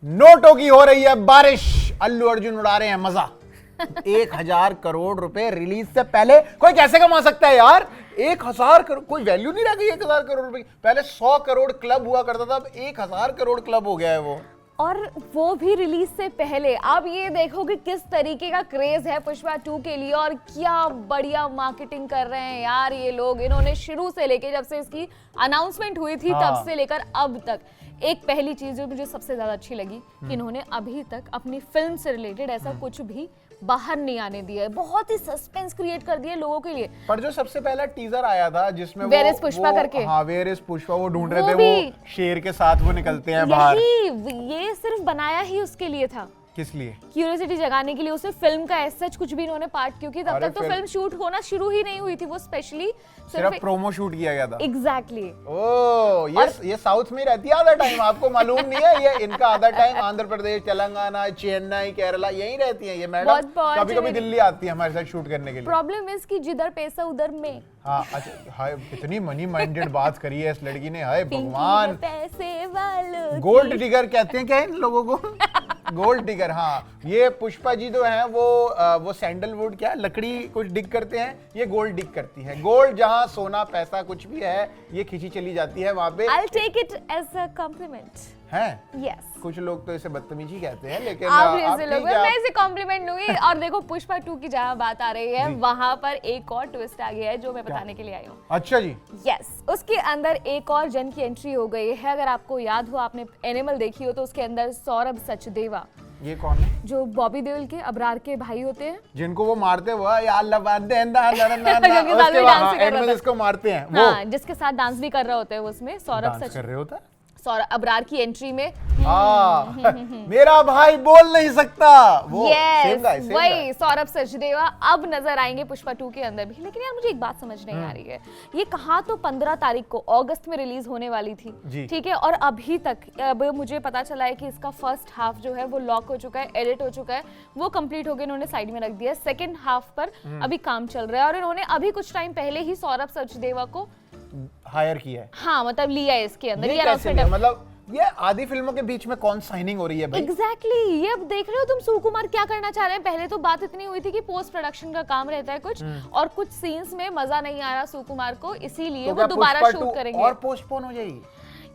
नोटों की हो रही है बारिश, अल्लू अर्जुन उड़ा रहे हैं मजा। 1000 करोड़ रुपए रिलीज से पहले कोई कैसे कमा सकता है यार? 1000 करोड़, कोई वैल्यू नहीं रह गई 1000 करोड़ रुपए की। पहले 100 करोड़ क्लब हुआ करता था, अब 1000 करोड़ क्लब हो गया है वो। और वो भी रिलीज से पहले। आप ये देखो कि किस तरीके का क्रेज है पुष्पा 2 के लिए और क्या बढ़िया मार्केटिंग कर रहे हैं यार ये लोग। इन्होंने शुरू से लेके जब से इसकी अनाउंसमेंट हुई थी तब से लेकर अब तक, एक पहली चीज जो मुझे सबसे ज्यादा अच्छी लगी कि इन्होंने अभी तक अपनी फिल्म से रिलेटेड ऐसा कुछ भी बाहर नहीं आने दिया है। बहुत ही सस्पेंस क्रिएट कर दिया लोगों के लिए। पर जो सबसे पहला टीजर आया था जिसमें वेयर इज पुष्पा करके, हाँ वेयर इज पुष्पा, वो ढूंढ रहे थे, वो शेर के साथ वो निकलते हैं बाहर। ये सिर्फ बनाया ही उसके लिए था। किस लिए? क्यूरियोसिटी जगाने के लिए। उसे फिल्म का ऐसा कुछ भी इन्होंने पार्ट, क्योंकि तब तक तो फिल्म शूट होना शुरू ही नहीं हुई थी, वो स्पेशली सिर्फ प्रोमो शूट किया गया था। एग्जैक्टली। ओह ये साउथ में रहती है आधा टाइम, आपको मालूम नहीं है? ये इनका आधा टाइम आंध्र प्रदेश, तेलंगाना, चेन्नई, केरला यही रहती है ये मैडम। कभी कभी दिल्ली आती है हमारे साथ शूट करने के लिए। प्रॉब्लम इज कि जिधर पैसा उधर में। हाँ अच्छा, हाय कितनी मनी माइंडेड बात करी है इस लड़की ने, हाय भगवान। पैसे वालों गोल्ड डिगर कहते हैं क्या इन लोगों को? Gold digger. हाँ ये पुष्पा जी जो है वो सैंडलवुड क्या लकड़ी कुछ डिग करते हैं, ये गोल्ड डिग करती है। गोल्ड जहाँ सोना पैसा कुछ भी है ये खींची चली जाती है वहां पे। I'll take it as a compliment. है? Yes. कुछ लोग तो इसे बदतमीजी कहते हैं, लेकिन आप ऐसे लोग, मैं इसे कॉम्प्लीमेंट लूंगी। और देखो पुष्पा 2 की जहाँ बात आ रही है वहां पर एक और ट्विस्ट आ गया है जो मैं बताने के लिए आई हूँ। अच्छा जी। यस, उसके अंदर एक और जन की एंट्री हो गई है। अगर आपको याद हो, आपने एनिमल देखी हो, तो उसके अंदर सौरभ सचदेवा, ये कौन है? जो बॉबी देओल के अबरार के भाई होते हैं, जिनको वो मारते हुआ जिसको मारते हैं वो, हाँ, जिसके साथ डांस भी कर रहे होते हैं वो, उसमें सौरभ कर रहे होता है। सौरभ अबरार की एंट्री में मेरा भाई बोल नहीं सकता, वो yes, वही सौरभ सचदेवा अब नजर आएंगे पुष्पा 2 के अंदर भी। लेकिन यार मुझे एक बात समझ नहीं आ रही है, ये कहा तो 15 तारीख को अगस्त में रिलीज होने वाली थी, ठीक है, और अभी तक अब मुझे पता चला है कि इसका फर्स्ट हाफ जो है वो लॉक हो चुका है, एडिट हो चुका है, वो कंप्लीट हो गया, इन्होंने साइड में रख दिया। सेकेंड हाफ पर अभी काम चल रहा है और इन्होंने अभी कुछ टाइम पहले ही सौरभ सचदेवा को हायर किया है। हाँ मतलब लिया है इसके अंदर। ये मतलब ये आधी फिल्मों के बीच में कौन साइनिंग हो रही है भाई? एग्जैक्टली। ये अब देख रहे हो तुम सुकुमार क्या करना चाह रहे हैं। पहले तो बात इतनी हुई थी कि पोस्ट प्रोडक्शन का काम रहता है कुछ, और कुछ सीन्स में मजा नहीं आ रहा सुकुमार को, इसीलिए वो दोबारा शूट करेंगे और पोस्टपोन हो जाएगी।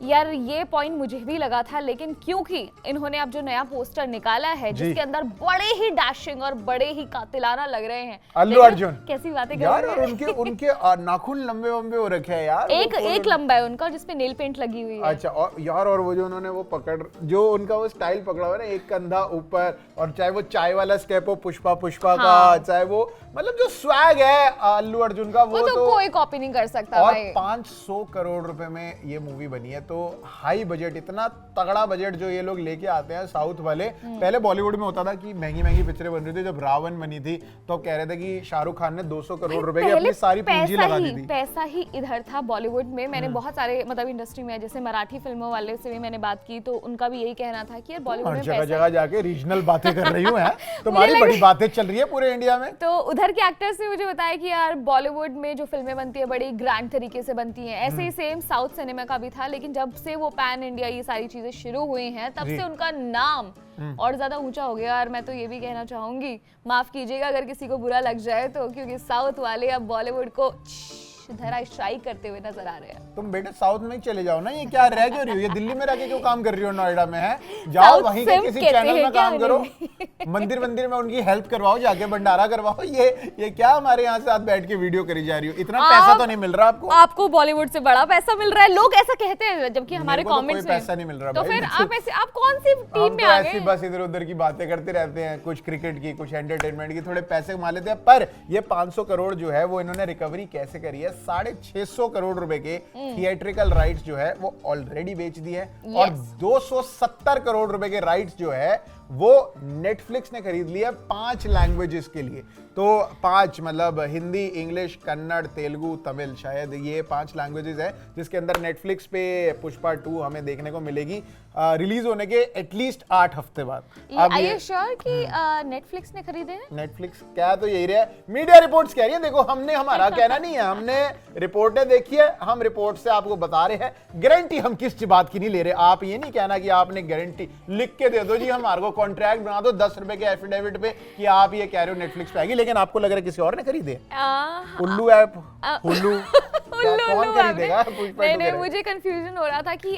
यार ये पॉइंट मुझे भी लगा था, लेकिन क्योंकि इन्होंने अब जो नया पोस्टर निकाला है जिसके अंदर बड़े ही डैशिंग और बड़े ही कातिलाना लग रहे हैं अल्लू अर्जुन, कैसी बातें कर रहे हैं यार। उनके नाखून लंबे लंबे हो रखे हैं यार। एक लंबा है उनका जिसपे नेल पेंट लगी हुई है। अच्छा, और यार और वो जो उन्होंने वो जो उनका वो स्टाइल पकड़ा हुआ है ना, एक कंधा ऊपर, और चाहे वो चाय वाला स्टेप हो पुष्पा का, चाहे वो मतलब जो स्वैग है अल्लू अर्जुन का, वो तो कोई कॉपी नहीं कर सकता और भाई। 500 करोड़ रुपए में ये मूवी बनी है, तो हाई बजट, इतना तगड़ा बजट जो ये लोग लेके आते हैं साउथ वाले। पहले बॉलीवुड में होता था कि महंगी महंगी पिक्चरें बन रही थी, जब रावण बनी थी तो कह रहे थे कि शाहरुख खान ने 200 करोड़ रुपए की अपनी सारी पूंजी लगा दी थी। पैसा ही इधर था बॉलीवुड में। मैंने बहुत सारे मतलब इंडस्ट्री में, जैसे मराठी फिल्मों वाले से भी मैंने बात की, तो उनका भी यही कहना था कि यार बॉलीवुड में जगह जगह जाके रीजनल बातें कर रही हूँ, तुम्हारी बड़ी बातें चल रही है पूरे इंडिया में। तो उधर के एक्टर्स ने मुझे बताया कि यार बॉलीवुड में जो फिल्में बनती है बड़ी ग्रैंड तरीके से बनती हैं, ऐसे ही सेम साउथ सिनेमा का भी था। लेकिन जब से वो पैन इंडिया ये सारी चीजें शुरू हुई हैं, तब से उनका नाम और ज्यादा ऊंचा हो गया। और मैं तो ये भी कहना चाहूंगी, माफ कीजिएगा अगर किसी को बुरा लग जाए तो, क्योंकि साउथ वाले अब बॉलीवुड को धराशायी करते हुए नजर आ रहे हैं। तुम बेटे साउथ में ही चले जाओ ना, ये क्या रह क्यों रही हो? ये दिल्ली में रह के क्यों काम कर रही हो? नोएडा में है, जाओ वहीं के किसी चैनल में काम करो, मंदिर में उनकी हेल्प करवाओ, जाके भंडारा करवाओ। ये क्या हमारे यहाँ से आप बैठ के वीडियो करी जा रही हो? इतना पैसा तो नहीं मिल रहा आपको बॉलीवुड से बड़ा पैसा मिल रहा है, लोग ऐसा कहते हैं, जबकि हमारे कमेंट्स में पैसा नहीं मिल रहा। तो फिर आप कौन सी टीम में आ गए? बस इधर उधर की बातें करते रहते हैं, कुछ क्रिकेट की, कुछ एंटरटेनमेंट की, थोड़े पैसे कमा लेते हैं। पर ये 500 करोड़ जो है वो इन्होंने रिकवरी कैसे करी है? 650 करोड़ रुपए के थिएट्रिकल राइट्स जो है वो ऑलरेडी बेच दिए हैं, और 270 करोड़ रुपए के राइट्स जो है वो नेटफ्लिक्स ने खरीद लिया 5 लैंग्वेजेस के लिए। तो 5 मतलब हिंदी, इंग्लिश, कन्नड़, तेलुगु, तमिल, शायद ये 5 लैंग्वेजेस है जिसके अंदर नेटफ्लिक्स पे पुष्पा 2 हमें देखने को मिलेगी रिलीज होने के एटलीस्ट 8 हफ्ते बाद। अब ये श्योर कि नेटफ्लिक्स ने खरीदे हैं? नेटफ्लिक्स क्या तो यही रहा है, मीडिया रिपोर्ट्स कह रही है। देखो हमने हमारा कहना नहीं है, हमने रिपोर्टें देखी है, हम रिपोर्ट से आपको बता रहे हैं। गारंटी हम किस बात की नहीं ले रहे। आप ये नहीं कहना कि आपने गारंटी लिख के दे दो जी, हमारे को कॉन्ट्रैक्ट बना दो 10 रुपए के एफिडेविट पे कि आप ये कह रहे हो नेटफ्लिक्स पे आएगी, लेकिन आपको लग रहा है किसी और ने खरीदे। उल्लू ऐप, उल्लू कौन खरीदेगा? नहीं, मुझे कंफ्यूजन हो रहा था कि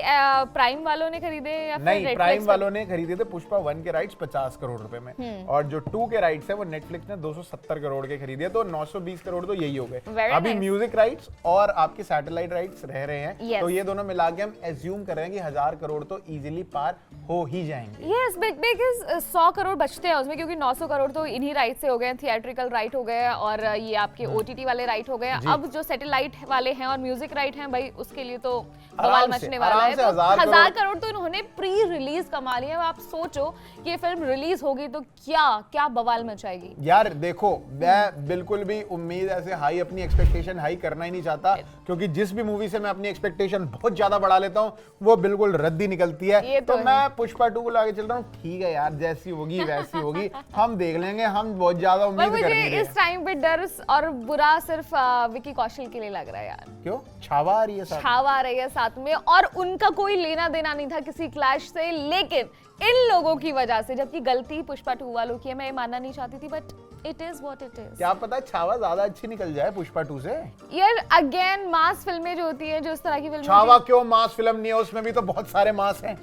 प्राइम वालों ने खरीदे या फिर नहीं, प्राइम वालों ने खरीदे थे पुष्पा 1 के राइट्स 50 करोड़ रुपए में, और जो 2 के राइट्स है वो नेटफ्लिक्स ने 270 करोड़ के खरीदे, तो 920 करोड़ तो यही हो गए। अभी म्यूजिक राइट्स और आपके सैटेलाइट राइट्स रह रहे हैं, तो ये दोनों मिला के हम एज्यूम कर रहे हैं कि 1000 करोड़ तो इजीली पार हो ही जाएंगे। यस, बिकॉज़ 100 करोड़ बचते हैं उसमें, क्योंकि 900 करोड़ तो इन्हीं राइट से हो गए, थिएट्रिकल राइट हो गए और ये आपके ओटीटी वाले राइट हो गए। अब जो सैटेलाइट वाले हैं और म्यूजिक राइट हैं भाई, उसके लिए तो बवाल मचने वाला है। 1000 करोड़ तो इन्होंने प्री रिलीज कमा लिया। आप सोचो कि ये फिल्म रिलीज होगी तो क्या क्या बवाल मचाएगी। यार देखो, मैं बिल्कुल भी उम्मीद ऐसे हाई, अपनी एक्सपेक्टेशन हाई करना ही नहीं चाहता, क्योंकि जिस भी मूवी से मैं अपनी एक्सपेक्टेशन बहुत ज्यादा बढ़ा लेता हूँ वो बिल्कुल रद्द ही निकलती है। तो मैं पुष्पा 2 को लाके चल रहा हूँ, ठीक है यार, जैसी होगी वैसी होगी, हम देख लेंगे। हम बहुत ज्यादा उम्मीद कर रहे हैं। इस टाइम पे डर और बुरा सिर्फ विकी कौशल के लिए लग रहा है यार। क्यों? छावा आ रही है साथ, छावा आ रही है साथ में, और उनका कोई लेना देना नहीं था किसी क्लैश से, लेकिन इन लोगों की वजह से, जबकि गलती पुष्पा 2 वालों की है, मैं ये मानना नहीं चाहती थी, but it is what it is. क्या पता छावा ज्यादा अच्छी निकल जाए पुष्पा 2 से। यार अगेन मास फिल्में जो होती हैं, जो इस तरह की फिल्में, छावा क्यों मास फिल्म नहीं है? उसमें भी तो बहुत सारे मास हैं,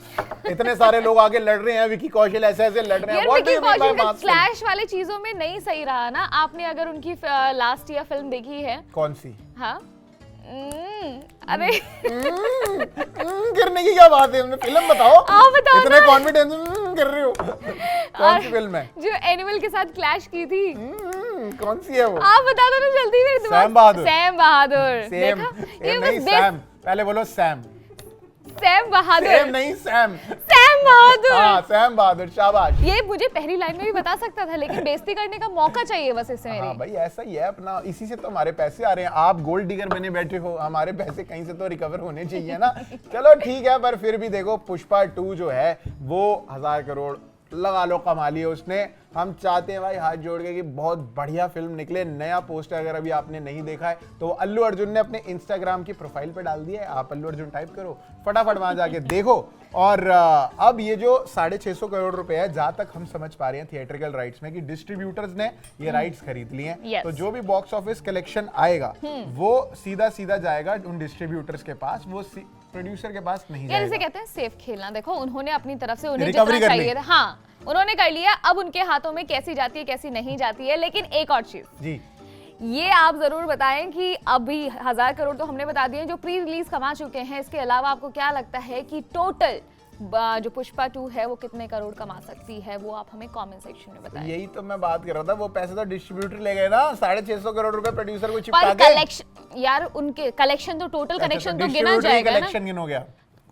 इतने सारे लोग आगे लड़ रहे हैं, विकी कौशल ऐसे ऐसे लड़ रहे हैं। यार विकी कौशल का क्लैश वाले चीजों में नहीं सही रहा ना। आपने अगर उनकी लास्ट ईयर फिल्म देखी है? कौन सी? हाँ, अरे करने की क्या बात है? फिल्म बताओ। आप बताओ, इतने कॉन्फिडेंस कर रही हो। कौन सी फिल्म है जो एनिमल के साथ क्लैश की थी? कौन सी है वो? आप बता दो ना जल्दी, मेरे दिमाग। सैम बहादुर। सैम बहादुर। सैम नहीं, सैम पहले बोलो। सैम बहादुर। सैम नहीं, सैम बहादुर। हाँ, सैम बहादुर, शाबाश। ये मुझे पहली लाइन में भी बता सकता था, लेकिन बेइज्जती करने का मौका चाहिए बस इससे मेरी। हाँ भाई, ऐसा ही है अपना, इसी से तो हमारे पैसे आ रहे हैं। आप गोल्ड डिगर बने बैठे हो, हमारे पैसे कहीं से तो रिकवर होने चाहिए ना। चलो ठीक है, पर फिर भी देखो पुष्पा 2 जो है वो 1000 करोड़ लगा लो कमा लिए उसने। हम चाहते हैं भाई हाथ जोड़ के कि बहुत बढ़िया फिल्म निकले। नया पोस्टर अगर अभी आपने नहीं देखा है तो अल्लू अर्जुन ने अपने इंस्टाग्राम की प्रोफाइल पे डाल दिया है, आप अल्लू अर्जुन टाइप करो, फटाफट वहां जाके देखो। और अब ये जो 650 करोड़ रुपए है, जहां तक हम समझ पा रहे हैं थिएट्रिकल राइट्स में, कि डिस्ट्रीब्यूटर्स ने ये राइट्स खरीद लिए हैं। तो जो भी बॉक्स ऑफिस कलेक्शन आएगा वो सीधा सीधा जाएगा उन डिस्ट्रीब्यूटर्स के पास, वो प्रोड्यूसर के पास नहीं जाएगा। जैसे कहते हैं सेफ खेलना। देखो उन्होंने अपनी तरफ से उन्हें जितना चाहिए था, हाँ उन्होंने कर लिया। अब उनके हाथों में कैसी जाती है कैसी नहीं जाती है। लेकिन एक और चीज जी, ये आप जरूर बताएं कि अभी 1000 करोड़ तो हमने बता दिए जो प्री रिलीज कमा चुके हैं, इसके अलावा आपको क्या लगता है कि टोटल जो पुष्पा 2 है वो कितने करोड़ कमा सकती है, वो आप हमें कमेंट सेक्शन में बताएं। यही तो मैं बात कर रहा था, वो पैसे तो डिस्ट्रीब्यूटर ले गए ना, 650 करोड़ रुपए प्रोड्यूसर को चिपका के। कलेक्शन यार, उनके कलेक्शन तो टोटल कनेक्शन तो गिना जाएगा ना। कलेक्शन गिन हो गया,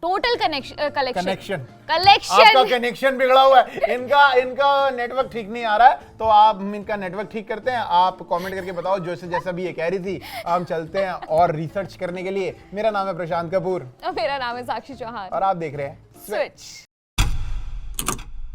टोटल कलेक्शन आपका कनेक्शन बिगड़ा हुआ है, इनका नेटवर्क ठीक नहीं आ रहा है, तो आप इनका नेटवर्क ठीक करते हैं। आप कमेंट करके बताओ जैसा भी ये कह रही थी। हम चलते हैं और रिसर्च करने के लिए। मेरा नाम है प्रशांत कपूर और मेरा नाम है साक्षी चौहान और आप देख रहे हैं स्विच।